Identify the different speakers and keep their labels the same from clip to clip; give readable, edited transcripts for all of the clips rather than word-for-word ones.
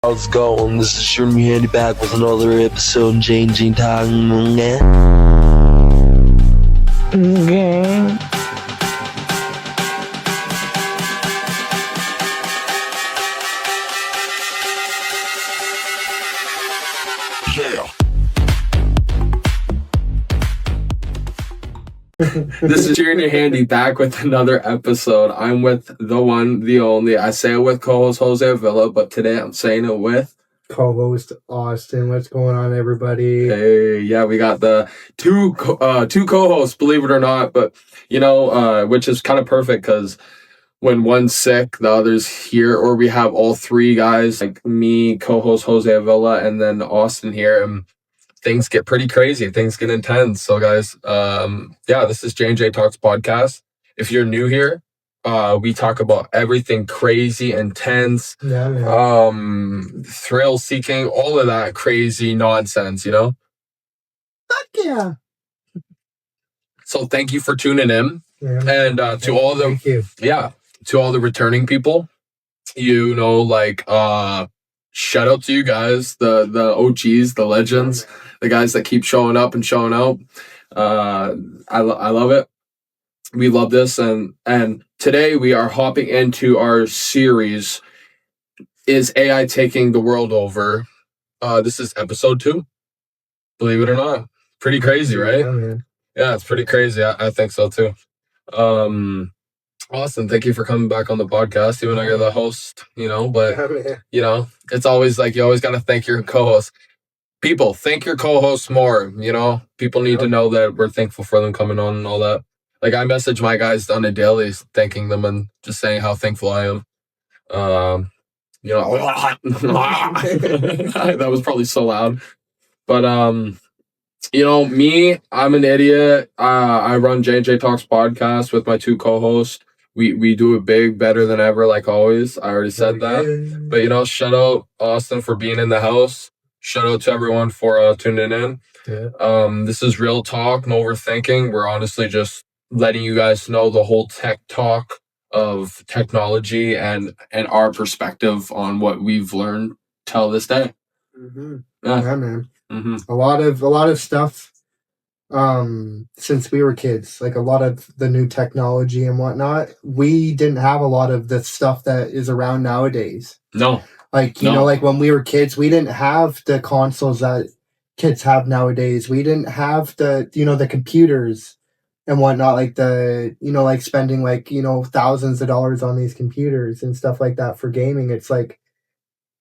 Speaker 1: How's it going? This is your Handy back with another episode of J&J Talks. Okay. Yeah.
Speaker 2: This is J&J Handy back with another episode. I'm with the one, the only. I say it with co-host Jose Avila, but today I'm saying it with
Speaker 3: co-host Austin. What's going on, everybody?
Speaker 2: Hey, yeah, we got the two co-hosts, believe it or not, but which is kind of perfect because when one's sick, the other's here, or we have all three guys, like me, co-host Jose Avila, and then Austin here, and things get pretty crazy. Things get intense. So, guys, this is J&J Talks podcast. If you're new here, we talk about everything crazy, intense, thrill-seeking, all of that crazy nonsense,
Speaker 3: Fuck yeah.
Speaker 2: So thank you for tuning in.
Speaker 3: Yeah,
Speaker 2: and to all the returning people, shout out to you guys, the OGs, the legends, the guys that keep showing up and showing out. I love it. We love this, and today we are hopping into our series, Is AI Taking the World Over? This is episode 2. Believe it or not. Pretty crazy, right?
Speaker 3: Yeah, man.
Speaker 2: Yeah, it's pretty crazy. I think so too. Austin, thank you for coming back on the podcast, even though you're the host, it's always like, you always got to thank your co-host. People, thank your co-hosts more, people need to know that we're thankful for them coming on and all that. Like, I message my guys on a daily thanking them and just saying how thankful I am. That was probably so loud. But, me, I'm an idiot. I run J&J Talks podcast with my two co-hosts. We do it big, better than ever, like always. I already said that. But, shout out Austin for being in the house. Shout out to everyone for tuning in. Yeah. This is real talk, no overthinking. We're honestly just letting you guys know the whole tech talk of technology and our perspective on what we've learned till this day.
Speaker 3: Mm-hmm.
Speaker 2: Yeah,
Speaker 3: man.
Speaker 2: Mm-hmm.
Speaker 3: A lot of stuff since we were kids, like a lot of the new technology and whatnot, we didn't have a lot of the stuff that is around nowadays.
Speaker 2: No.
Speaker 3: Like, like when we were kids, we didn't have the consoles that kids have nowadays. We didn't have the computers and whatnot, like like spending thousands of dollars on these computers and stuff like that for gaming. It's like,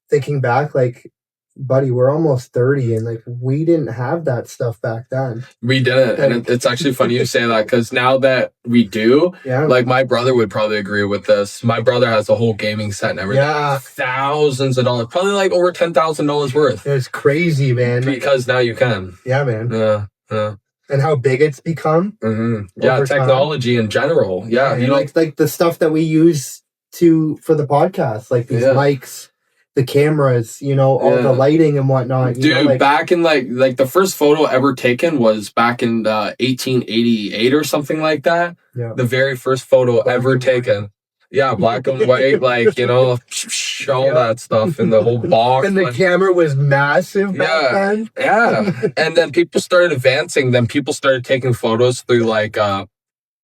Speaker 3: thinking back, like, buddy, we're almost 30 and like we didn't have that stuff back then.
Speaker 2: We didn't. And it's actually funny you say that, because now that we do, like, my brother would probably agree with this. My brother has a whole gaming set and everything. Yeah. Thousands of dollars, probably like over $10,000 worth.
Speaker 3: It's crazy, man.
Speaker 2: Because now you can.
Speaker 3: Yeah, man.
Speaker 2: Yeah.
Speaker 3: And how big it's become.
Speaker 2: Mm-hmm. Yeah, technology in general. Yeah.
Speaker 3: Like the stuff that we use for the podcast, like these mics, the cameras, all the lighting and whatnot.
Speaker 2: Dude, back in like the first photo ever taken was back in 1888 or something like that. Yeah. The very first photo ever taken. Yeah, black and white, all that stuff in the whole box.
Speaker 3: And the camera was massive back then.
Speaker 2: Yeah. And then people started advancing. Then people started taking photos through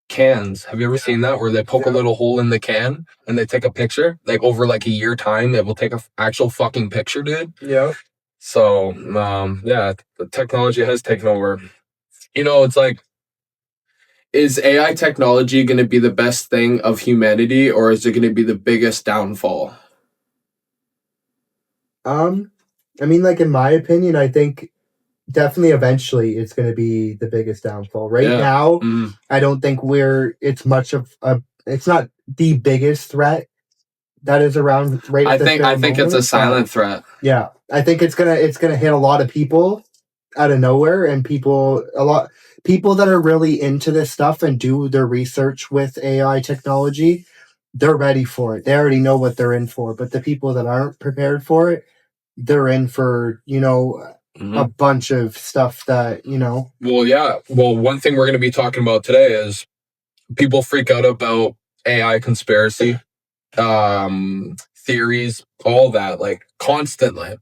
Speaker 2: cans. Have you ever seen that, where they poke a little hole in the can and they take a picture? Like, over like a year time, it will take a actual fucking picture, dude.
Speaker 3: Yeah.
Speaker 2: So, the technology has taken over. It's like, is AI technology going to be the best thing of humanity, or is it going to be the biggest downfall?
Speaker 3: In my opinion, I think definitely eventually it's going to be the biggest downfall. Right now, I don't think it's not the biggest threat that is around right
Speaker 2: I think it's a silent threat.
Speaker 3: Yeah. I think it's going to hit a lot of people out of nowhere, and people that are really into this stuff and do their research with AI technology, they're ready for it. They already know what they're in for. But the people that aren't prepared for it, they're in for, a bunch of stuff that,
Speaker 2: Well, yeah. Well, one thing we're going to be talking about today is people freak out about AI conspiracy theories, all that, like constantly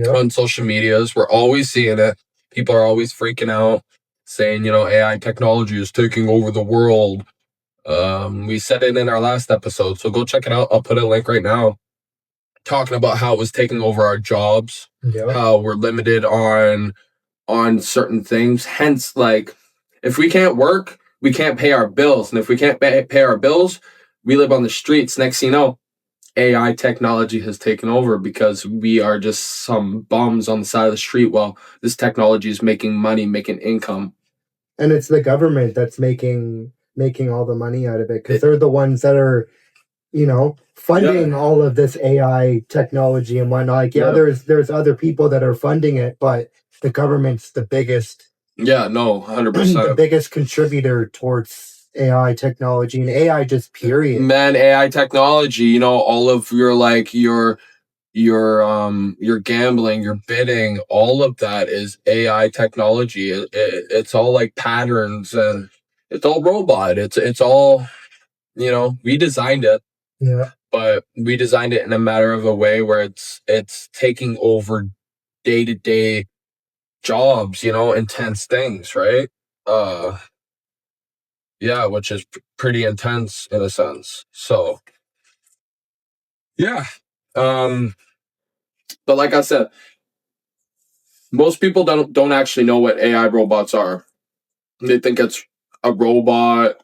Speaker 2: on social medias. We're always seeing it. People are always freaking out, saying, AI technology is taking over the world. We said it in our last episode, so go check it out. I'll put a link right now, talking about how it was taking over our jobs, how we're limited on certain things. Hence, like, if we can't work, we can't pay our bills. And if we can't pay our bills, we live on the streets. Next thing you know, AI technology has taken over because we are just some bums on the side of the street while this technology is making money, making income.
Speaker 3: And it's the government that's making all the money out of it, because they're the ones that are, funding all of this AI technology and whatnot. Like, there's other people that are funding it, but the government's the biggest.
Speaker 2: Yeah, no, 100%.
Speaker 3: The biggest contributor towards AI technology and AI just period.
Speaker 2: Man, AI technology, all of your gambling, your bidding, all of that is AI technology. It's all like patterns, and it's all robot. It's all, we designed it.
Speaker 3: Yeah.
Speaker 2: But we designed it in a matter of a way where it's taking over day-to-day jobs, intense things, right? Yeah, which is pretty intense in a sense. So yeah. But like I said, most people don't actually know what AI robots are. They think it's a robot.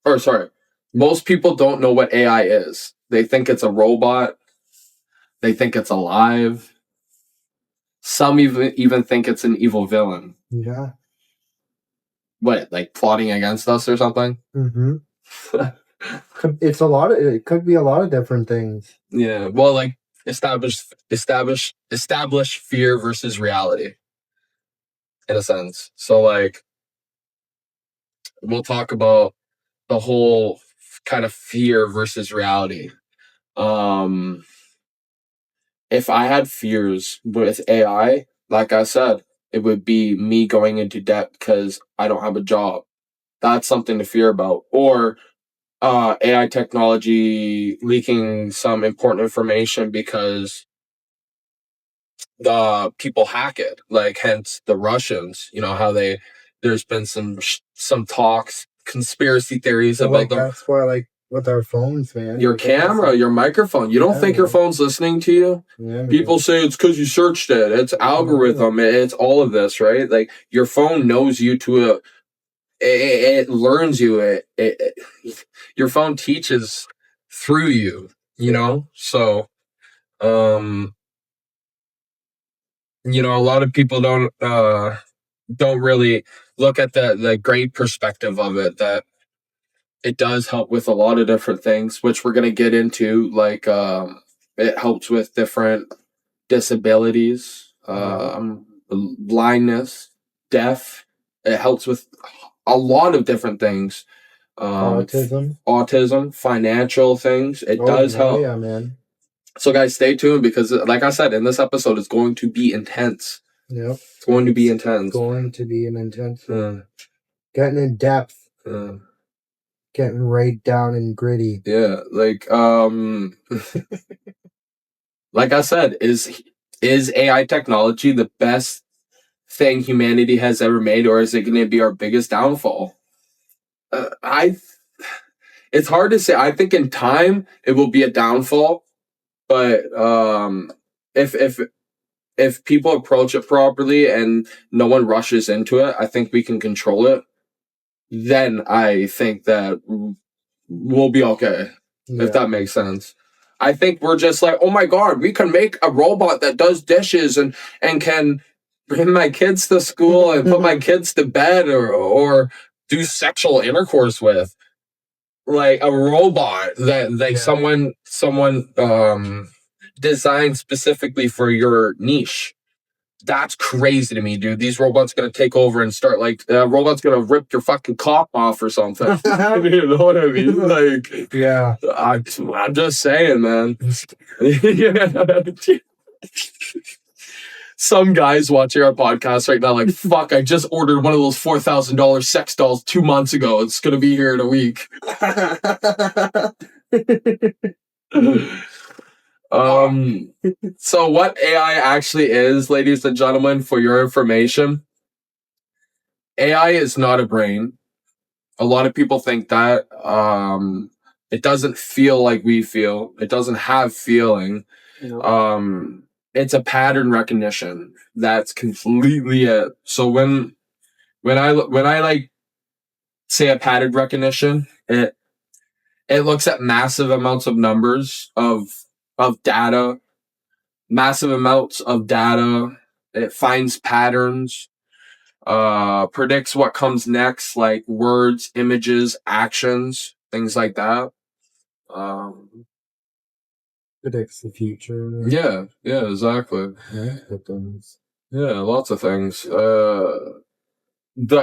Speaker 2: Or sorry, most people don't know what AI is. They think it's a robot. They think it's alive. Some even think it's an evil villain.
Speaker 3: Yeah.
Speaker 2: What, like plotting against us or something?
Speaker 3: Mm-hmm. It could be a lot of different things.
Speaker 2: Yeah. Well, like establish fear versus reality, in a sense. So like, we'll talk about the whole kind of fear versus reality. If I had fears with AI, like I said, it would be me going into debt because I don't have a job. That's something to fear about. Or AI technology leaking some important information because the people hack it, like hence the Russians. How there's been some talks, conspiracy theories
Speaker 3: So,
Speaker 2: about
Speaker 3: like, that's why, like, with our phones, man.
Speaker 2: your camera, your microphone. You don't think your phone's listening to you?
Speaker 3: Yeah,
Speaker 2: people say it's because you searched it. It's algorithm. It's all of this, right? Like, your phone knows you to it learns you. Your phone teaches through you. So a lot of people don't really look at the great perspective of it, that it does help with a lot of different things, which we're going to get into. Like, it helps with different disabilities, blindness, deaf. It helps with a lot of different things. Autism, financial things. It does help.
Speaker 3: Yeah, man.
Speaker 2: So guys, stay tuned, because like I said, in this episode, it's going to be intense.
Speaker 3: Yep.
Speaker 2: It's going to be intense.
Speaker 3: Going to be an intense. Getting in depth. Getting right down and gritty.
Speaker 2: Yeah, like like I said, is AI technology the best thing humanity has ever made, or is it going to be our biggest downfall? It's hard to say. I think in time it will be a downfall, but if people approach it properly and no one rushes into it, I think we can control it. Then I think that we'll be okay, if that makes sense. I think we're just like, oh my God, we can make a robot that does dishes and can bring my kids to school and put my kids to bed, or do sexual intercourse with. Like a robot that someone designed specifically for your niche. That's crazy to me, dude. These robots gonna take over and start, like, robots gonna rip your fucking cock off or something. You know what I mean? Like,
Speaker 3: yeah.
Speaker 2: I'm just saying, man. Some guys watching our podcast right now, like, fuck, I just ordered one of those $4,000 sex dolls 2 months ago. It's gonna be here in a week. So what AI actually is, ladies and gentlemen, for your information, AI is not a brain. A lot of people think that. It doesn't feel like we feel. It doesn't have feeling. It's a pattern recognition. That's completely it. So when I like say a pattern recognition, it looks at massive amounts of numbers of data, massive amounts of data. It finds patterns, predicts what comes next, like words, images, actions, things like that.
Speaker 3: Predicts the future.
Speaker 2: Yeah, exactly. Yeah, lots of things. The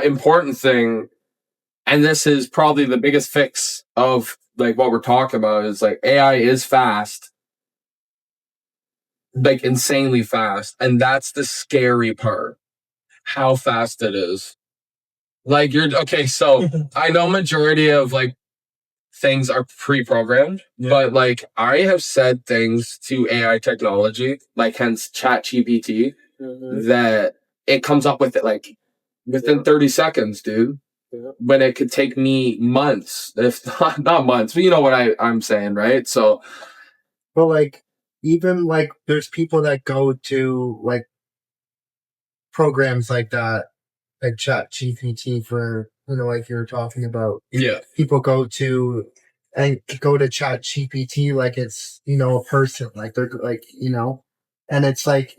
Speaker 2: important thing, and this is probably the biggest fix of like what we're talking about, is like AI is fast, like insanely fast, and that's the scary part. How fast it is. Like you're okay, so I know majority of like things are pre-programmed, but like I have said things to AI technology, like hence Chat GPT, that it comes up with it like within 30 seconds, dude. When it could take me months, if not months, but you know what I'm saying, right? So,
Speaker 3: But like, even like, there's people that go to like programs like that, like Chat GPT for like you were talking about.
Speaker 2: yeah.
Speaker 3: People go to Chat GPT like it's a person, like they're like and it's like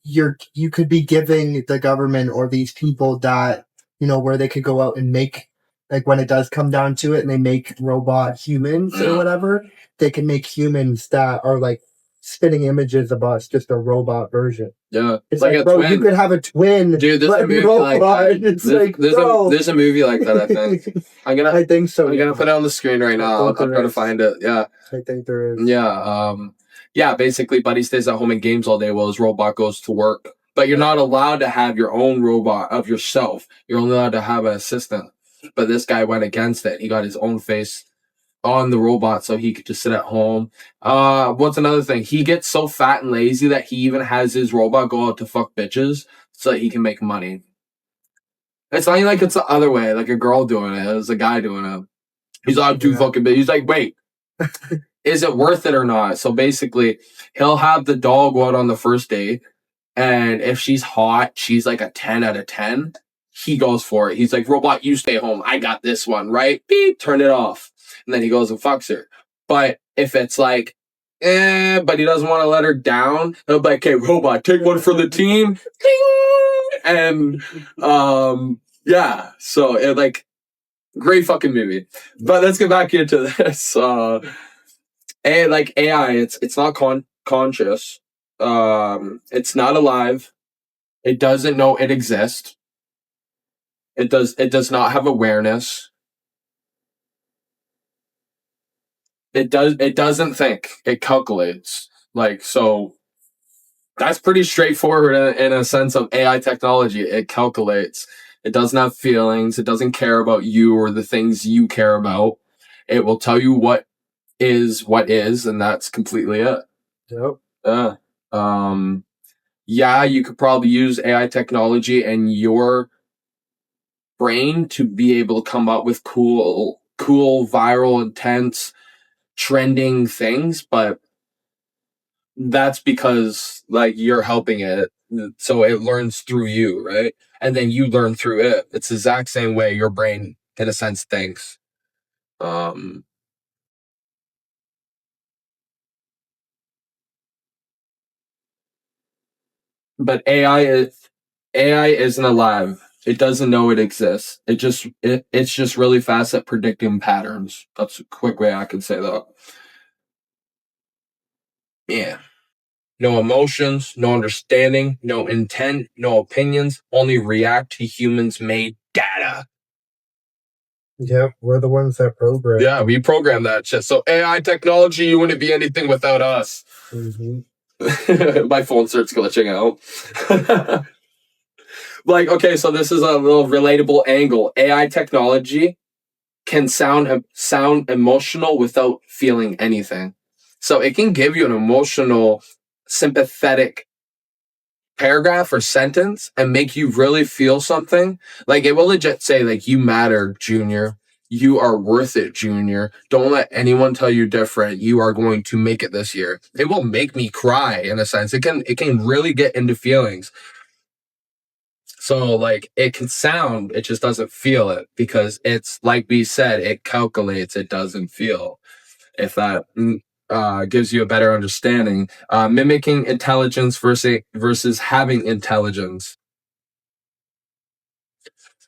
Speaker 3: you could be giving the government or these people that where they could go out and make, like, when it does come down to it and they make robot humans or whatever, they can make humans that are like spitting images of us, just a robot version.
Speaker 2: Yeah,
Speaker 3: It's
Speaker 2: like
Speaker 3: like,
Speaker 2: a
Speaker 3: bro,
Speaker 2: twin.
Speaker 3: you could have a twin,
Speaker 2: Dude, there's a
Speaker 3: like,
Speaker 2: movie like
Speaker 3: robot.
Speaker 2: that.
Speaker 3: It's like, bro.
Speaker 2: There's a movie like that, I think.
Speaker 3: I think so.
Speaker 2: I'm gonna put it on the screen right now. I'll try to find it. Yeah.
Speaker 3: I think there is.
Speaker 2: Yeah, basically Buddy stays at home and games all day while his robot goes to work. But you're not allowed to have your own robot of yourself. You're only allowed to have an assistant. But this guy went against it. He got his own face on the robot so he could just sit at home. What's another thing? He gets so fat and lazy that he even has his robot go out to fuck bitches so that he can make money. It's not even like it's the other way, like a girl doing it. It's a guy doing it. He's like, too fucking big. He's like, wait, is it worth it or not? So basically, he'll have the doll go out on the first date, and if she's hot, she's like a 10 out of 10. He goes for it. He's like, robot, you stay home. I got this one, right? Beep, turn it off. And then he goes and fucks her. But if it's like, but he doesn't want to let her down, he'll be like, okay, robot, take one for the team. And, yeah. So, it like, great fucking movie. But let's get back into this. And like AI, it's not conscious. It's not alive. It doesn't know it exists. It does not have awareness. It doesn't think. It calculates. Like, so that's pretty straightforward in a sense of AI technology. It calculates. It doesn't have feelings. It doesn't care about you or the things you care about. It will tell you what is, and that's completely it.
Speaker 3: Yep.
Speaker 2: Yeah, you could probably use AI technology and your brain to be able to come up with cool, viral, intense, trending things, but that's because like you're helping it, so it learns through you, right? And then you learn through it. It's the exact same way your brain, in a sense, thinks. But AI isn't alive. It doesn't know it exists. It's just really fast at predicting patterns. That's a quick way I can say that. Yeah. No emotions, no understanding, no intent, no opinions, only react to humans made data.
Speaker 3: Yep, we're the ones that program.
Speaker 2: Yeah, we program that shit. So AI technology, you wouldn't be anything without us.
Speaker 3: Mm-hmm.
Speaker 2: My phone starts glitching out. Like, okay, so this is a little relatable angle. AI technology can sound emotional without feeling anything. So it can give you an emotional, sympathetic paragraph or sentence and make you really feel something. Like it will legit say, like, you matter, Junior. You are worth it, Junior. Don't let anyone tell you different. You are going to make it this year. It will make me cry in a sense. It can really get into feelings. So like it can sound, it just doesn't feel it because it's like we said, it calculates, it doesn't feel. If that gives you a better understanding, mimicking intelligence versus having intelligence.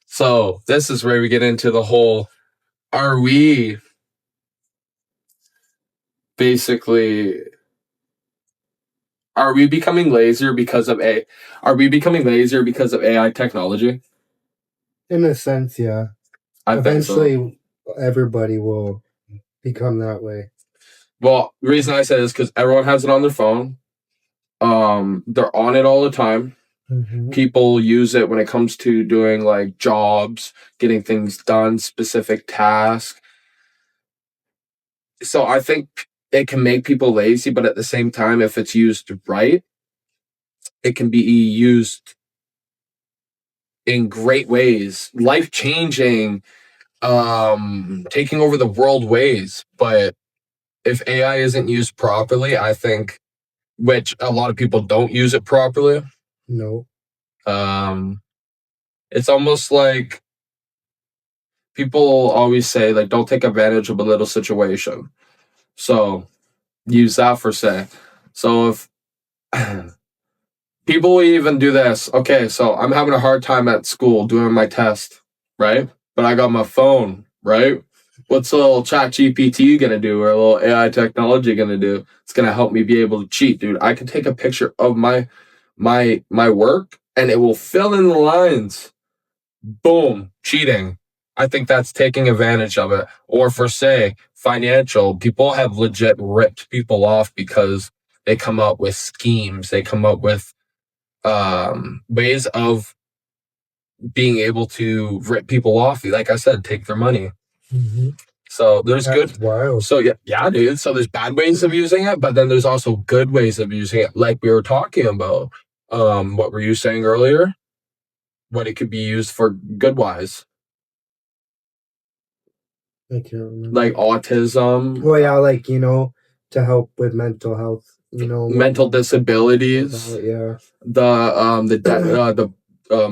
Speaker 2: So this is where we get into the whole: are we basically are we becoming lazier because of AI technology?
Speaker 3: In a sense, yeah.
Speaker 2: I think so.
Speaker 3: Eventually, everybody will become that way.
Speaker 2: Well, the reason I say this is because everyone has it on their phone. They're on it all the time.
Speaker 3: Mm-hmm.
Speaker 2: People use it when it comes to doing like jobs, getting things done, specific tasks. So I think it can make people lazy, but at the same time, if it's used right, it can be used in great ways, life changing, taking over the world ways. But if AI isn't used properly, I think, which a lot of people don't use it properly,
Speaker 3: No.
Speaker 2: it's almost like people always say, like, don't take advantage of a little situation. So use that for say. So if people will even do this, okay, so I'm having a hard time at school doing my test, right? But I got my phone, right? What's a little chat GPT gonna do or a little AI technology gonna do? It's gonna help me be able to cheat, dude. I can take a picture of my work and it will fill in the lines. Boom, cheating. I think that's taking advantage of it. Or for say financial, people have legit ripped people off because they come up with schemes. They come up with ways of being able to rip people off. Like I said, take their money.
Speaker 3: Mm-hmm.
Speaker 2: So there's
Speaker 3: That's
Speaker 2: good.
Speaker 3: wild.
Speaker 2: So yeah, dude. So there's bad ways of using it, but then there's also good ways of using it, like we were talking about. What were you saying earlier? What it could be used for good wise,
Speaker 3: I can't remember.
Speaker 2: like autism.
Speaker 3: Well, yeah, like, to help with mental health,
Speaker 2: mental disabilities,
Speaker 3: yeah.
Speaker 2: the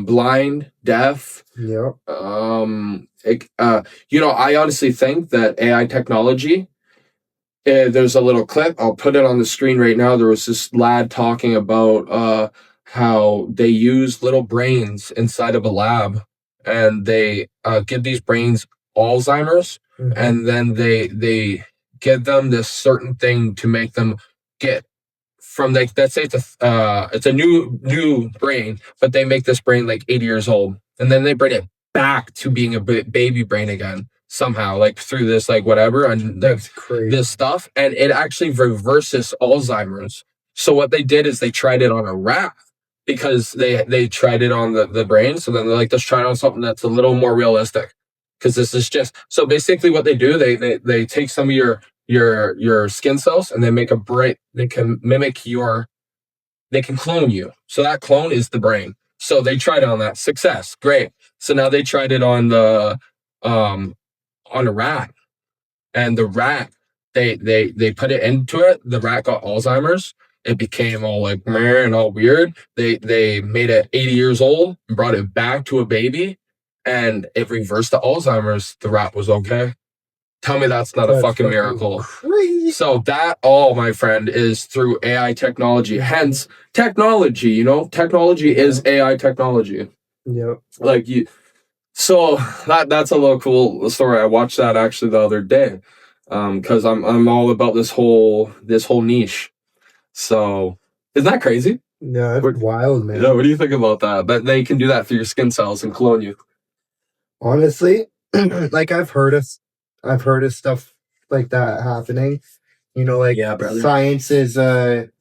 Speaker 2: blind, deaf.
Speaker 3: Yep.
Speaker 2: I honestly think that AI technology. There's a little clip. I'll put it on the screen right now. There was this lad talking about how they use little brains inside of a lab, and they give these brains Alzheimer's,
Speaker 3: Mm-hmm.
Speaker 2: and then they give them this certain thing to make them get from, like, let's say it's a new brain, but they make this brain like 80 years old, and then they bring it back to being a baby brain again somehow, like through this, like, whatever, and
Speaker 3: That's crazy.
Speaker 2: this stuff, and it actually reverses Alzheimer's. So what they did is they tried it on a rat because they tried it on the brain. So then they're like, let's try it on something that's a little more realistic, because this is just, so basically what they do, they take some of your skin cells and they make a brain. They can mimic they can clone you. So that clone is the brain. So they tried it on that. Success, great. So now they tried it on a rat, and the rat, they put it into it. The rat got Alzheimer's. It became all like meh and all weird. They made it 80 years old and brought it back to a baby, and it reversed the Alzheimer's. The rat was okay. Tell me that's not a fucking miracle.
Speaker 3: Crazy.
Speaker 2: So that all, my friend, is through AI technology. Hence, technology. Technology is AI technology.
Speaker 3: Yep.
Speaker 2: Like you. So that's a little cool story. I watched that actually the other day, because I'm all about this whole niche. So isn't that crazy?
Speaker 3: Yeah, it's wild, man.
Speaker 2: Yeah, what do you think about that? That they can do that through your skin cells and clone you.
Speaker 3: Honestly, like I've heard of stuff like that happening. Like,
Speaker 2: Yeah, brother.
Speaker 3: science is a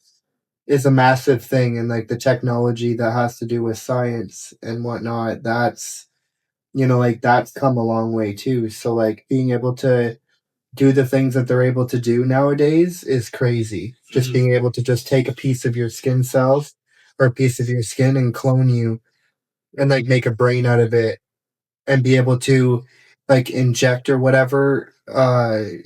Speaker 3: massive thing, and like the technology that has to do with science and whatnot, that's like that's come a long way too. So like being able to do the things that they're able to do nowadays is crazy. Just being able to just take a piece of your skin cells or a piece of your skin and clone you and like make a brain out of it and be able to like inject or whatever Alzheimer's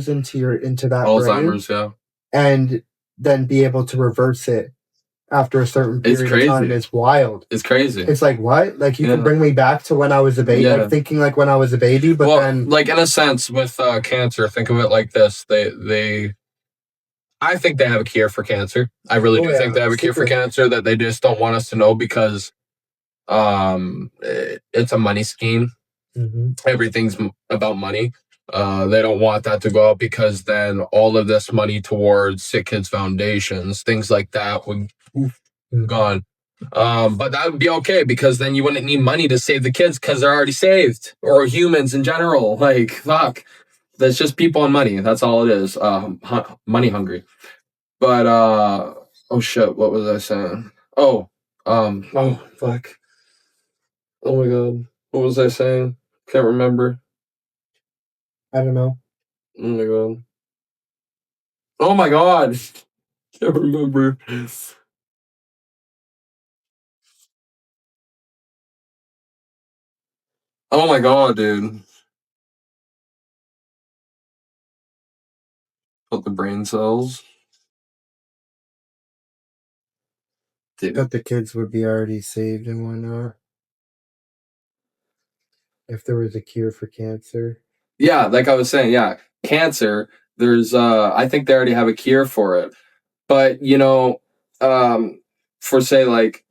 Speaker 3: into that brain
Speaker 2: Alzheimer's, yeah.
Speaker 3: and then be able to reverse it after a certain
Speaker 2: It's
Speaker 3: period of time.
Speaker 2: crazy.
Speaker 3: It's wild.
Speaker 2: It's crazy.
Speaker 3: It's like, what? Like, you
Speaker 2: Yeah.
Speaker 3: can bring me back to when I was a baby,
Speaker 2: Yeah.
Speaker 3: like thinking like when I was a baby, but
Speaker 2: Well,
Speaker 3: then
Speaker 2: like in a sense with cancer, think of it like this. I think they have a cure for cancer. I really do think they have a cure for cancer that they just don't want us to know because it's a money scheme. Everything's about money. They don't want that to go out because then all of this money towards Sick Kids Foundations, things like that would gone. But that would be okay because then you wouldn't need money to save the kids because they're already saved, or humans in general. Like, fuck. That's just people and money. That's all it is. Money hungry. But oh shit, what was I saying? Oh fuck. Oh my god. What was I saying? Can't remember.
Speaker 3: I don't know.
Speaker 2: Oh my god. Oh my god. Can't remember. Oh my god, dude. Put the brain cells. Dude.
Speaker 3: That the kids would be already saved and whatnot if there was a cure for cancer.
Speaker 2: Yeah, like I was saying, yeah, cancer. There's, I think they already have a cure for it. But for say like,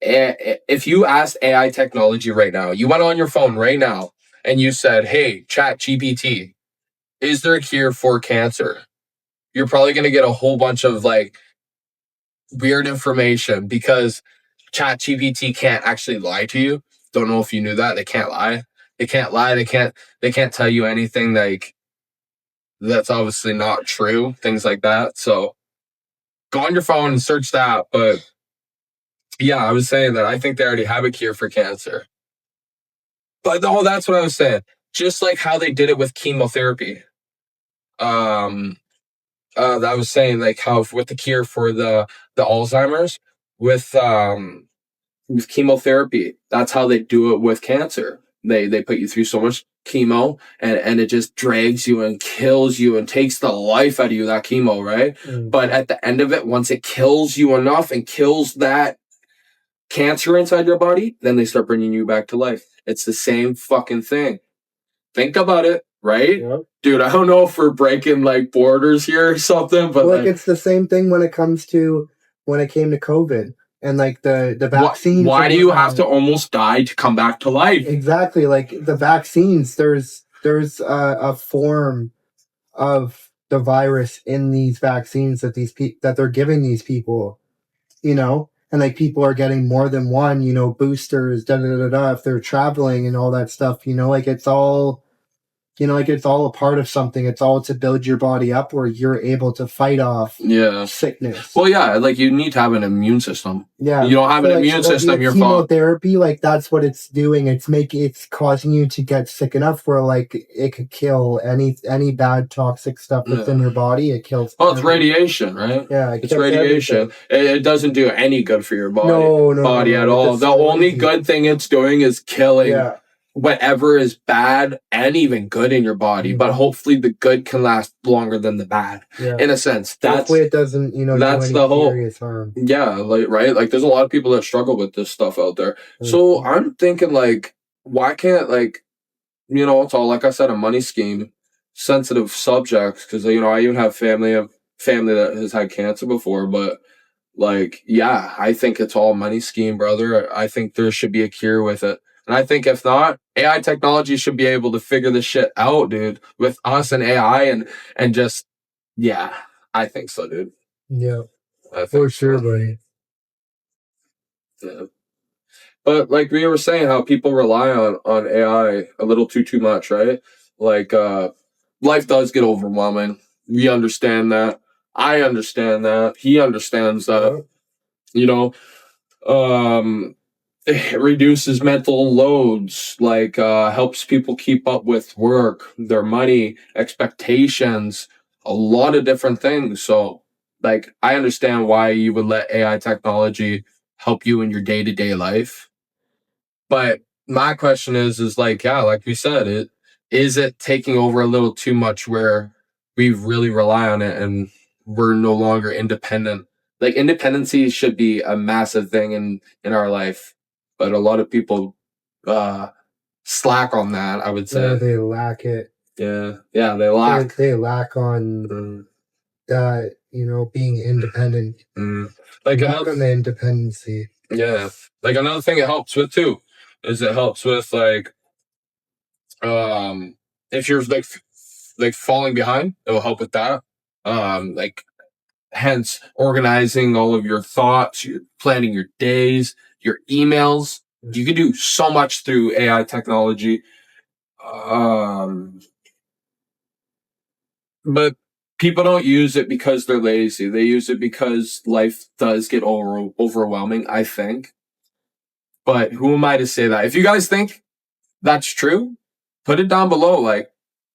Speaker 2: if you asked AI technology right now, you went on your phone right now and you said, "Hey, Chat GPT, is there a cure for cancer?" You're probably gonna get a whole bunch of like weird information because Chat GPT can't actually lie to you. Don't know if you knew that. They can't lie. They can't lie. They can't tell you anything like that's obviously not true. Things like that. So go on your phone and search that. But yeah, I was saying that I think they already have a cure for cancer. But no, that's what I was saying. Just like how they did it with chemotherapy. I was saying like how with the cure for the Alzheimer's with chemotherapy, that's how they do it with cancer. They put you through so much chemo and it just drags you and kills you and takes the life out of you, that chemo, right? But at the end of it, once it kills you enough and kills that cancer inside your body, then they start bringing you back to life. It's the same fucking thing. Think about it, right?
Speaker 3: Yep.
Speaker 2: Dude, I don't know if we're breaking like borders here or something, but
Speaker 3: like it's the same thing when it came to COVID and like the vaccines.
Speaker 2: Why do you have to almost die to come back to life?
Speaker 3: Exactly, like the vaccines. There's a form of the virus in these vaccines that that they're giving these people, and like people are getting more than one, boosters, da da da da. If they're traveling and all that stuff, like it's all. Like it's all a part of something. It's all to build your body up where you're able to fight off sickness.
Speaker 2: Well, yeah, like you need to have an immune system.
Speaker 3: Yeah.
Speaker 2: You don't have an immune system, you're
Speaker 3: chemotherapy, like that's what it's doing. It's causing you to get sick enough where like it could kill any bad toxic stuff that's in your body. It kills.
Speaker 2: Well, it's radiation, right?
Speaker 3: Yeah,
Speaker 2: it's radiation. It doesn't do any good for your body. At all. The only good thing it's doing is killing whatever is bad and even good in your body, but hopefully the good can last longer than the bad. In a sense,
Speaker 3: hopefully it doesn't,
Speaker 2: that's the whole
Speaker 3: serious harm.
Speaker 2: Yeah, like right, like there's a lot of people that struggle with this stuff out there. So I'm thinking like, why can't it's all like I said, a money scheme, sensitive subjects because I even have family that has had cancer before, but. Like, yeah, I think it's all money scheme, brother. I think there should be a cure with it. And I think if not, AI technology should be able to figure this shit out, dude, with us and AI and just, yeah, I think so, dude.
Speaker 3: Yeah, for sure, buddy.
Speaker 2: Yeah. But like we were saying, how people rely on AI a little too much, right? Like, life does get overwhelming. We understand that. I understand that. He understands that. It reduces mental loads, like helps people keep up with work, their money, expectations, a lot of different things. So, like, I understand why you would let AI technology help you in your day-to-day life. But my question is like, yeah, like we said, it taking over a little too much where we really rely on it and we're no longer independent. Like independency should be a massive thing in our life, but a lot of people uh slack on that, I would
Speaker 3: Yeah,
Speaker 2: say.
Speaker 3: they lack it.
Speaker 2: Yeah, they lack.
Speaker 3: They lack on being independent.
Speaker 2: Like
Speaker 3: Lack on the independency.
Speaker 2: yeah, like another thing it helps with too is it helps with like if you're like falling behind, it will help with that. Like hence organizing all of your thoughts, your planning your days, your emails. You can do so much through AI technology. But people don't use it because they're lazy. They use it because life does get overwhelming, I think. But who am I to say that? If you guys think that's true, put it down below. Like,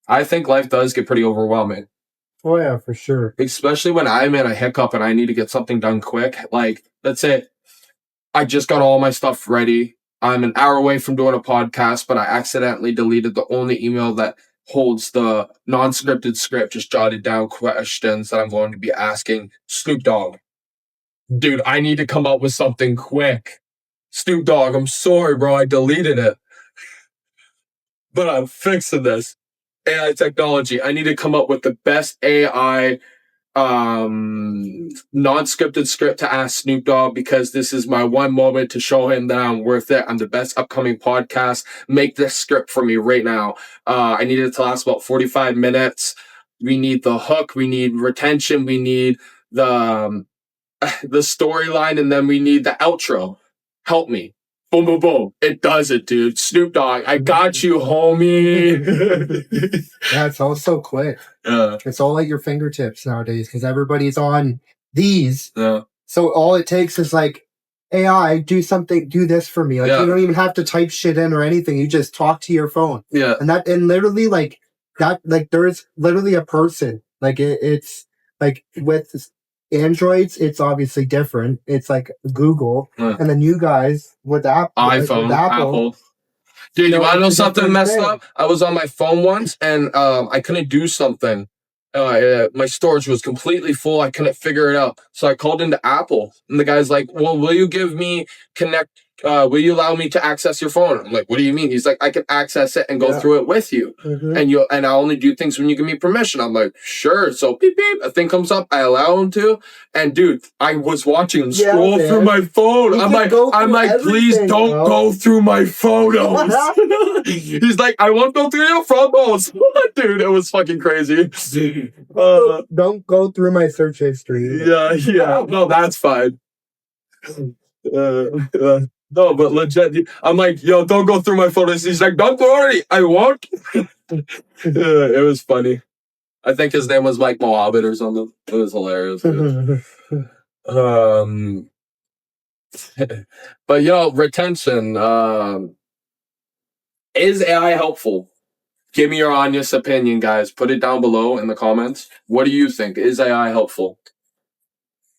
Speaker 2: I think life does get pretty overwhelming.
Speaker 3: Oh yeah, for sure.
Speaker 2: Especially when I'm in a hiccup and I need to get something done quick. Like, let's say I just got all my stuff ready. I'm an hour away from doing a podcast, but I accidentally deleted the only email that holds the non-scripted script, just jotted down questions that I'm going to be asking Snoop Dogg. Dude, I need to come up with something quick. Snoop Dogg, I'm sorry, bro. I deleted it. But I'm fixing this. AI technology. I need to come up with the best AI non-scripted script to ask Snoop Dogg because this is my one moment to show him that I'm worth it. I'm the best upcoming podcast. Make this script for me right now. I need it to last about 45 minutes. We need the hook. We need retention. We need the the storyline, and then we need the outro. Help me. Boom, boom, boom. It does it, dude. Snoop Dogg, I got you, homie.
Speaker 3: Yeah, it's all so quick. It's all at your fingertips nowadays because everybody's on these.
Speaker 2: Yeah.
Speaker 3: So all it takes is like, AI, do this for me. Like you don't even have to type shit in or anything. You just talk to your phone.
Speaker 2: Yeah.
Speaker 3: And literally like that, like there is literally a person. Like it's like with Androids, it's obviously different. It's like Google, and then you guys with
Speaker 2: iPhone,
Speaker 3: with
Speaker 2: Apple. Dude, you want to know something messed up? I was on my phone once and I couldn't do something. My storage was completely full. I couldn't figure it out. So I called into Apple and the guy's like, well, will you will you allow me to access your phone? I'm like, what do you mean? He's like, I can access it and go through it with you. And I only do things when you give me permission. I'm like, sure. So beep, beep, a thing comes up. I allow him to. And dude, I was watching him scroll through my phone. I'm like, please don't go through my photos. He's like, I won't go through your photos. Dude, it was fucking crazy.
Speaker 3: Don't go through my search history.
Speaker 2: Yeah. No, that's fine. No, but legit, I'm like, yo, don't go through my photos. He's like, don't worry, I won't. It was funny. I think his name was Mike Mohabit or something. It was hilarious. But retention. Is AI helpful? Give me your honest opinion, guys. Put it down below in the comments. What do you think? Is AI helpful?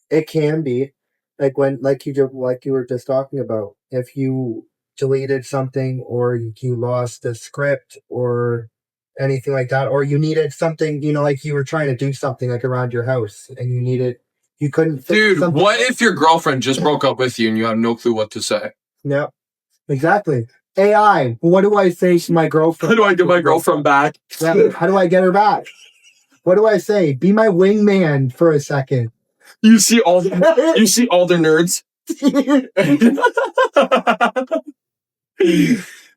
Speaker 3: It can be. Like you were just talking about. If you deleted something or you lost a script or anything like that, or you needed something, like you were trying to do something like around your house and you couldn't.
Speaker 2: Dude, what if your girlfriend just broke up with you and you have no clue what to say?
Speaker 3: Yeah, exactly. AI, what do I say to my girlfriend?
Speaker 2: How do I get my girlfriend back?
Speaker 3: Yeah, how do I get her back? What do I say? Be my wingman for a second.
Speaker 2: You see all the nerds.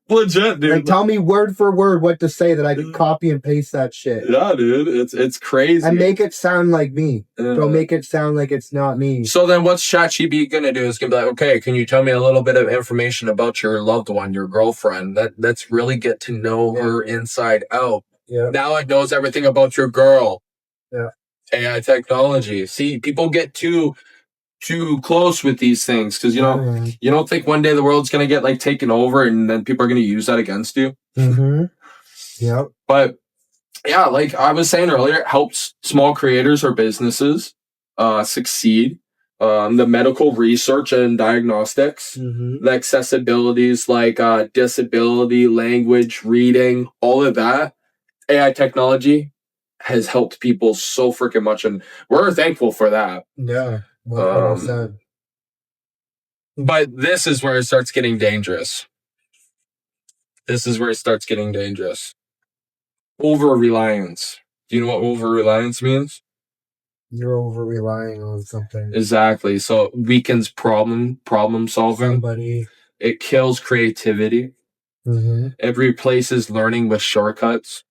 Speaker 2: Legit, dude.
Speaker 3: Like, tell me word for word what to say that I can copy and paste that shit.
Speaker 2: Yeah, dude. It's crazy.
Speaker 3: And make it sound like me. Don't make it sound like it's not me.
Speaker 2: So then what's ChatGPT gonna do is gonna be like, okay, can you tell me a little bit of information about your loved one, your girlfriend? Let's really get to know her inside out.
Speaker 3: Yeah.
Speaker 2: Now it knows everything about your girl.
Speaker 3: Yeah.
Speaker 2: AI technology. See, people get too too close with these things because, you know, you don't think one day the world's going to get like taken over and then people are going to use that against you.
Speaker 3: Mm-hmm. Yep.
Speaker 2: But yeah, like I was saying earlier, it helps small creators or businesses succeed. The medical research and diagnostics, the accessibilities like disability, language, reading, all of that. AI technology has helped people so freaking much, and we're thankful for that.
Speaker 3: Yeah. 100%.
Speaker 2: But this is where it starts getting dangerous. This is where it starts getting dangerous. Over-reliance. Do you know what over-reliance means?
Speaker 3: You're over relying on something.
Speaker 2: Exactly. So it weakens problem solving.
Speaker 3: Somebody.
Speaker 2: It kills creativity. It replaces learning with shortcuts.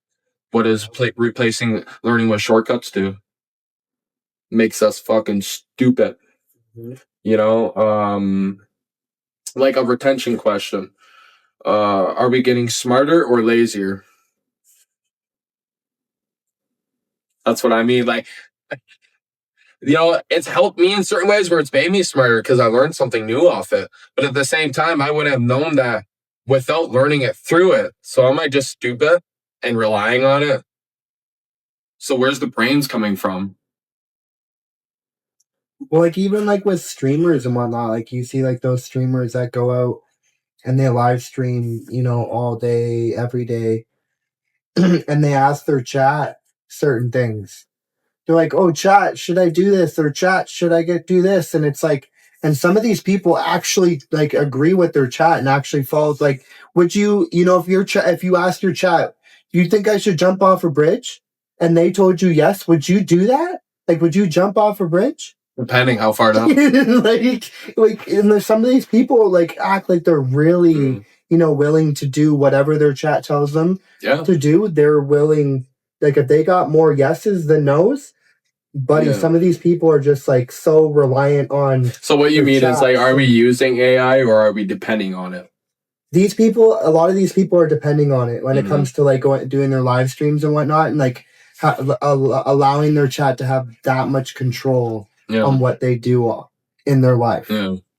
Speaker 2: What does replacing learning with shortcuts do? Makes us fucking stupid. You know, like a retention question. Are we getting smarter or lazier? That's what I mean. Like, you know, it's helped me in certain ways where it's made me smarter because I learned something new off it. But at the same time, I wouldn't have known that without learning it through it. So am I just stupid and relying on it? So where's the brains coming from?
Speaker 3: Well, like even like with streamers and whatnot, like you see like those streamers that go out and they live stream, you know, all day, every day, and they ask their chat certain things. They're like, "Oh, chat, should I do this?" Or "Chat, should I do this?" And it's like, and some of these people actually like agree with their chat and actually follows. Like, would you, you know, if you ask your chat, "Do you think I should jump off a bridge?" and they told you yes, would you do that? Like, would you jump off a bridge?
Speaker 2: Depending how far down.
Speaker 3: like, and there's some of these people like act like they're really, you know, willing to do whatever their chat tells them to do. They're willing, like, if they got more yeses than nos, buddy, some of these people are just like so reliant on.
Speaker 2: So what you mean is like, are we using AI or are we depending on it?
Speaker 3: These people, a lot of these people are depending on it when it comes to like doing their live streams and whatnot, and like allowing their chat to have that much control on what they do in their life.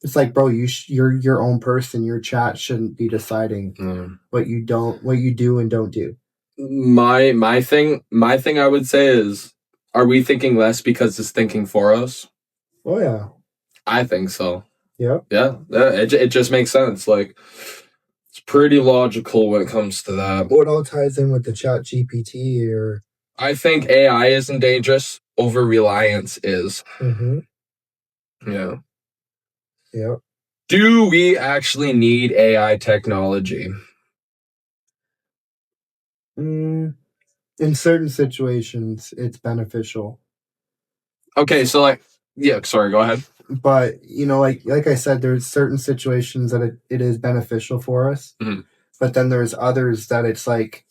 Speaker 3: It's like, bro, you're your own person. Your chat shouldn't be deciding what you do and don't do.
Speaker 2: My thing I would say is, are we thinking less because it's thinking for us?
Speaker 3: Oh yeah,
Speaker 2: I think so.
Speaker 3: Yeah.
Speaker 2: It just makes sense. Like, it's pretty logical when it comes to that.
Speaker 3: Well, it all ties in with the Chat GPT or.
Speaker 2: I think AI isn't dangerous. Over reliance is. Yeah.
Speaker 3: Yeah.
Speaker 2: Do we actually need AI technology?
Speaker 3: In certain situations, it's beneficial.
Speaker 2: Okay, so like, yeah, sorry, go ahead.
Speaker 3: But, you know, like I said, there's certain situations that it is beneficial for us. But then there's others that it's like,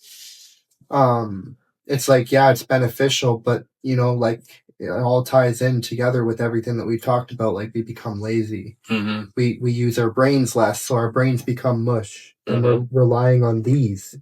Speaker 3: yeah, it's beneficial, but, you know, like, it all ties in together with everything that we talked about. Like, we become lazy. We use our brains less, so our brains become mush. And we're relying on these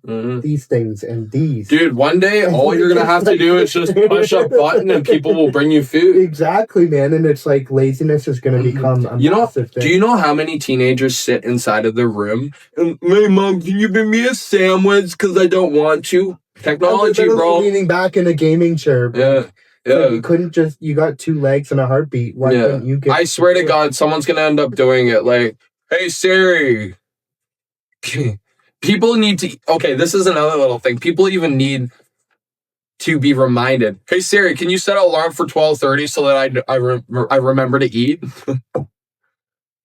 Speaker 3: things and these.
Speaker 2: Dude, one day, all you're going to have to do is just push a button and people will bring you food.
Speaker 3: Exactly, man. And it's like laziness is going to become a massive thing.
Speaker 2: Do you know how many teenagers sit inside of their room and, "Hey, Mom, can you bring me a sandwich because I don't want to?" Technology, bro.
Speaker 3: Leaning back in a gaming chair.
Speaker 2: Yeah.
Speaker 3: You couldn't you got two legs and a heartbeat. Why couldn't you get...
Speaker 2: I swear to God, someone's going to end up doing it. Like, "Hey, Siri." People need to... Okay, this is another little thing. People even need to be reminded. "Hey, Siri, can you set an alarm for 12:30 so that I remember to eat?"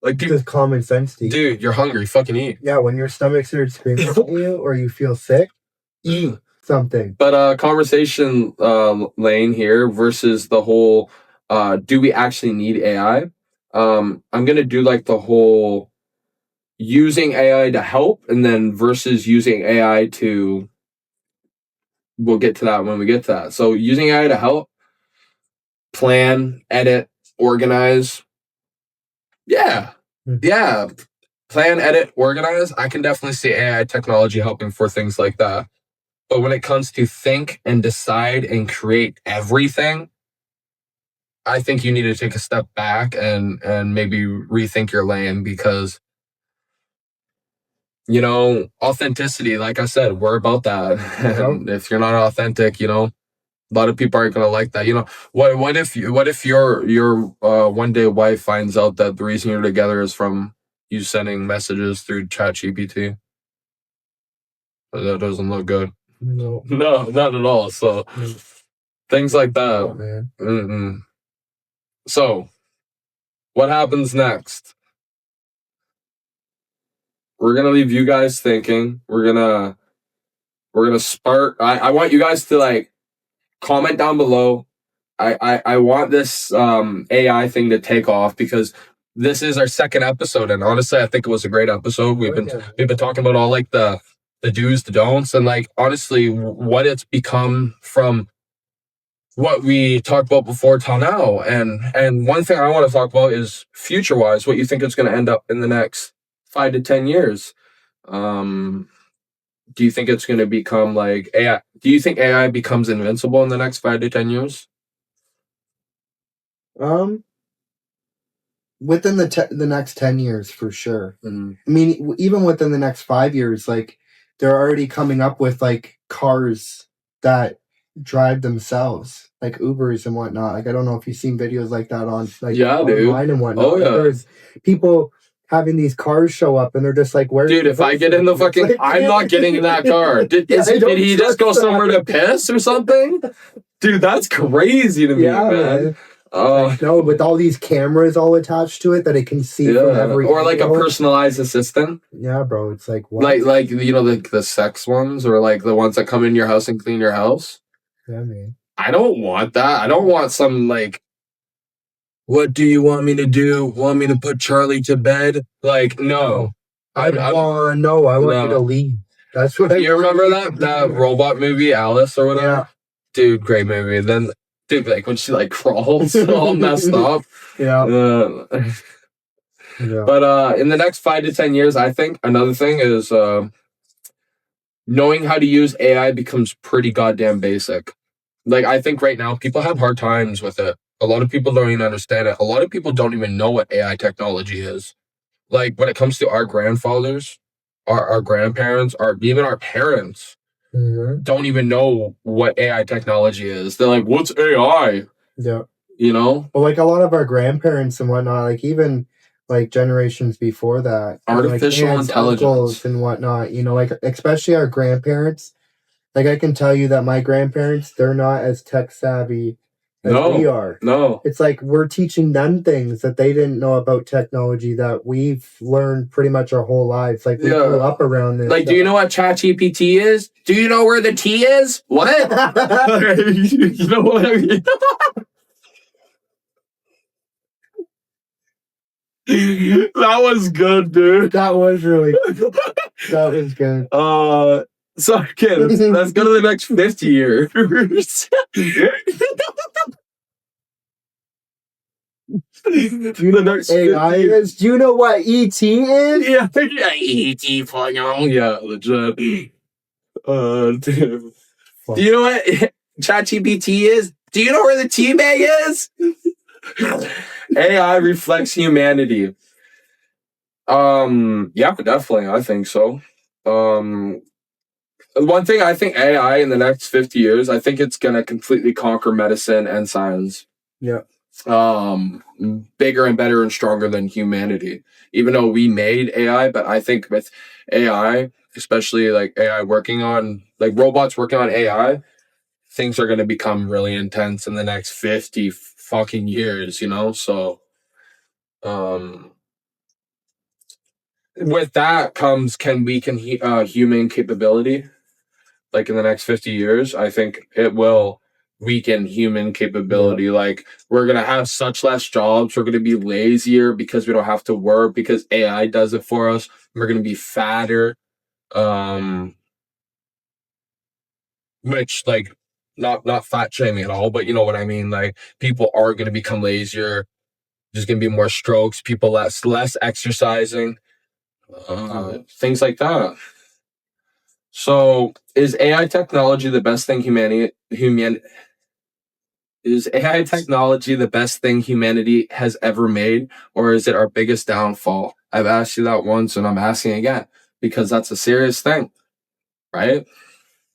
Speaker 2: Like,
Speaker 3: just common sense,
Speaker 2: dude, you're hungry. Fucking eat.
Speaker 3: Yeah, when your stomach starts screaming at you or you feel sick, eat something.
Speaker 2: But conversation lane here versus the whole do we actually need AI? I'm gonna do like the whole using AI to help and then versus using AI to... We'll get to that when we get to that. So using AI to help, plan, edit, organize. Yeah. Plan, edit, organize. I can definitely see AI technology helping for things like that. But when it comes to think and decide and create everything, I think you need to take a step back and maybe rethink your lane because, you know, authenticity, like I said, we're about that. And if you're not authentic, you know, a lot of people aren't gonna like that. You know, what if your one day wife finds out that the reason you're together is from you sending messages through ChatGPT? That doesn't look good.
Speaker 3: No.
Speaker 2: No, not at all. So things like that.
Speaker 3: Oh, man.
Speaker 2: Mm-mm. So what happens next? We're gonna leave you guys thinking. We're gonna spark. I want you guys to like comment down below. I want this AI thing to take off because this is our second episode, and honestly, I think it was a great episode. We've been talking about all like the do's, the don'ts, and like honestly, what it's become from what we talked about before till now. And one thing I want to talk about is future wise, what you think it's going to end up in the next 5 to 10 years. Do you think it's going to become like AI? Do you think AI becomes invincible in the next 5 to 10 years?
Speaker 3: Within the next 10 years, for sure.
Speaker 2: Mm.
Speaker 3: I mean, even within the next 5 years, like they're already coming up with like cars that drive themselves, like Ubers and whatnot. Like I don't know if you've seen videos like that on like online and whatnot.
Speaker 2: Oh yeah.
Speaker 3: Like, there's people having these cars show up and they're just like, where?
Speaker 2: Dude, if I get in the fucking, like, I'm not getting in that car. Did he just go somewhere to piss or something? Dude, that's crazy to me, man.
Speaker 3: No, with all these cameras all attached to it that it can see from every
Speaker 2: or like
Speaker 3: angle.
Speaker 2: A personalized assistant.
Speaker 3: Yeah, bro. It's like what?
Speaker 2: Like you know the sex ones or like the ones that come in your house and clean your house.
Speaker 3: Yeah, man.
Speaker 2: I don't want that. I don't want some like, what do you want me to do? Want me to put Charlie to bed? Like, no.
Speaker 3: I want you to leave. That's what
Speaker 2: you remember that robot movie, Alice or whatever?
Speaker 3: Yeah.
Speaker 2: Dude, great movie. Then, dude, like when she like crawls all messed up.
Speaker 3: Yeah.
Speaker 2: But in the next 5 to 10 years, I think another thing is knowing how to use AI becomes pretty goddamn basic. Like, I think right now people have hard times with it. A lot of people don't even understand it. A lot of people don't even know what AI technology is. Like, when it comes to our grandfathers, our grandparents, even our parents, don't even know what AI technology is. They're like, what's AI?
Speaker 3: Yeah.
Speaker 2: You know?
Speaker 3: Well, like a lot of our grandparents and whatnot, like even like generations before that.
Speaker 2: Artificial
Speaker 3: like
Speaker 2: intelligence.
Speaker 3: And whatnot, you know, like especially our grandparents. Like I can tell you that my grandparents, they're not as tech savvy as we are.
Speaker 2: No.
Speaker 3: It's like we're teaching them things that they didn't know about technology that we've learned pretty much our whole lives. Like we grew up around this.
Speaker 2: Like, do you know what ChatGPT is? Do you know where the T is? What? You know what I mean? That was good, dude.
Speaker 3: That was really good. That was good.
Speaker 2: So okay, let's go to the next 50 years.
Speaker 3: Do you know what AI is? Do you know what ET is?
Speaker 2: Yeah, ET fucking yeah, legit. Dude. Do you know what ChatGPT is? Do you know where the T-Bag is? AI reflects humanity. Yeah, definitely. I think so. One thing I think AI in the next 50 years, I think it's gonna completely conquer medicine and science.
Speaker 3: Yeah.
Speaker 2: Bigger and better and stronger than humanity. Even though we made AI, but I think with AI, especially like AI working on like robots working on AI, things are gonna become really intense in the next 50 fucking years, you know? So with that comes human capability. Like in the next 50 years, I think it will weaken human capability. Yeah. Like we're going to have such less jobs. We're going to be lazier because we don't have to work because AI does it for us. We're going to be fatter. Which like not fat shaming at all, but you know what I mean? Like people are going to become lazier. There's going to be more strokes, people less exercising, things like that. So, is AI technology the best thing Is AI technology the best thing humanity has ever made, or is it our biggest downfall? I've asked you that once, and I'm asking again because that's a serious thing, right?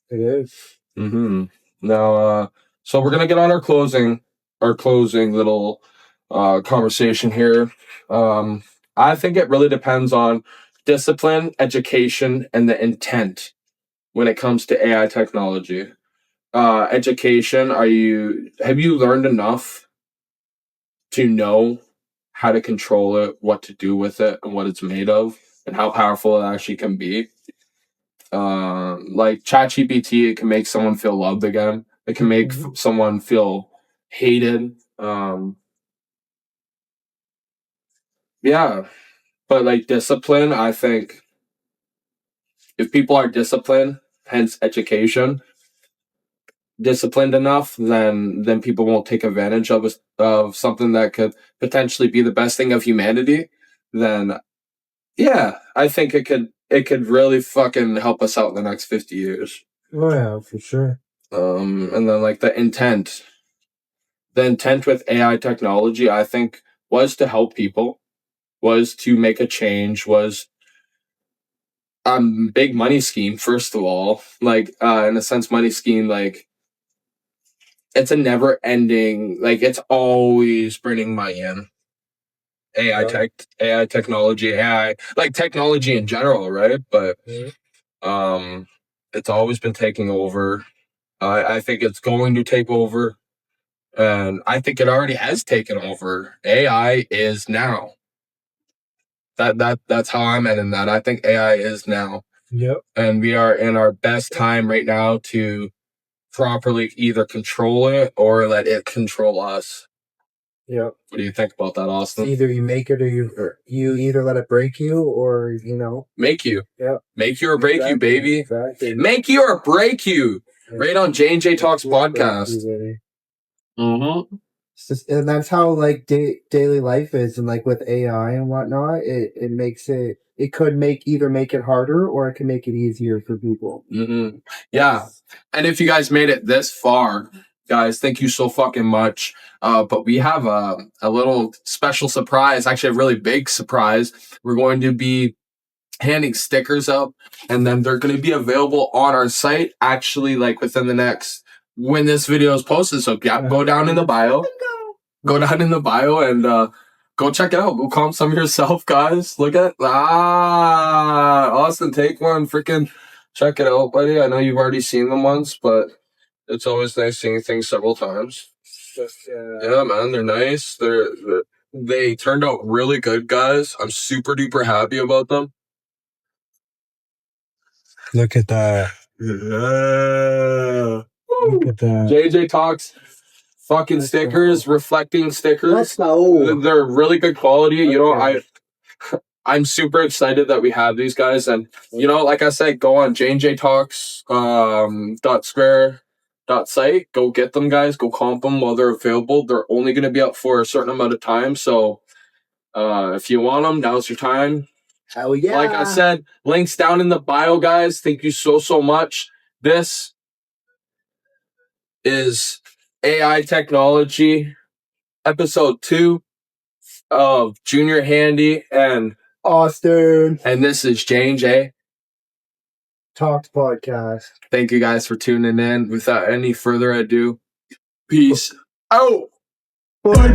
Speaker 3: It is.
Speaker 2: Mm-hmm. Now, so we're gonna get on our closing little conversation here. I think it really depends on discipline, education, and the intent when it comes to AI technology. Education, have you learned enough to know how to control it, what to do with it, and what it's made of, and how powerful it actually can be? Like ChatGPT, it can make someone feel loved again. It can make someone feel hated. Yeah, but like discipline, I think if people are disciplined, hence education, disciplined enough, then people won't take advantage of something that could potentially be the best thing of humanity. Then yeah, I think it could really fucking help us out in the next 50 years.
Speaker 3: Oh yeah, for sure.
Speaker 2: And then like the intent with AI technology, I think, was to help people, was to make a change, was big money scheme. First of all, like in a sense, money scheme, like it's a never ending, like it's always bringing money in. AI technology, AI, like technology in general, right? But it's always been taking over. I think it's going to take over, and I think it already has taken over. AI is now. That's how I'm in that. I think AI is now.
Speaker 3: Yep.
Speaker 2: And we are in our best time right now to properly either control it or let it control us.
Speaker 3: Yep.
Speaker 2: What do you think about that, Austin?
Speaker 3: Either you make it or you either let it break you or
Speaker 2: make you.
Speaker 3: Yeah.
Speaker 2: Make you or break you, baby.
Speaker 3: Exactly.
Speaker 2: Make you or break you.
Speaker 3: Yeah.
Speaker 2: Right on J&J Talks podcast.
Speaker 3: Mm-hmm. And that's how like daily life is, and like with AI and whatnot, it makes it could make it harder or it can make it easier for people.
Speaker 2: Mm-hmm. Yeah. And if you guys made it this far, guys, thank you so fucking much. But we have a little special surprise, actually a really big surprise. We're going to be handing stickers out, and then they're going to be available on our site actually like within the next, when this video is posted. So yeah, go down in the bio and go check it out. Go comp some yourself, guys. Look at Austin, take one. Freaking check it out, buddy. I know you've already seen them once, but it's always nice seeing things several times. Yeah, man, they're nice. They turned out really good, guys. I'm super duper happy about them.
Speaker 3: Look at that.
Speaker 2: Yeah.
Speaker 3: Look at that.
Speaker 2: JJ Talks fucking stickers, reflecting stickers.
Speaker 3: Let's go.
Speaker 2: They're really good quality. Okay. I'm super excited that we have these guys, and like I said, go on J&J Talks .square.site. Go get them, guys. Go comp them while they're available. They're only going to be up for a certain amount of time, so if you want them, now's your time.
Speaker 3: Hell yeah.
Speaker 2: Like I said, links down in the bio, guys. Thank you so much. This is AI technology, episode 2 of Junior Handy and
Speaker 3: Austin.
Speaker 2: And this is J&J
Speaker 3: Talks podcast.
Speaker 2: Thank you guys for tuning in. Without any further ado, peace out.
Speaker 3: Bye.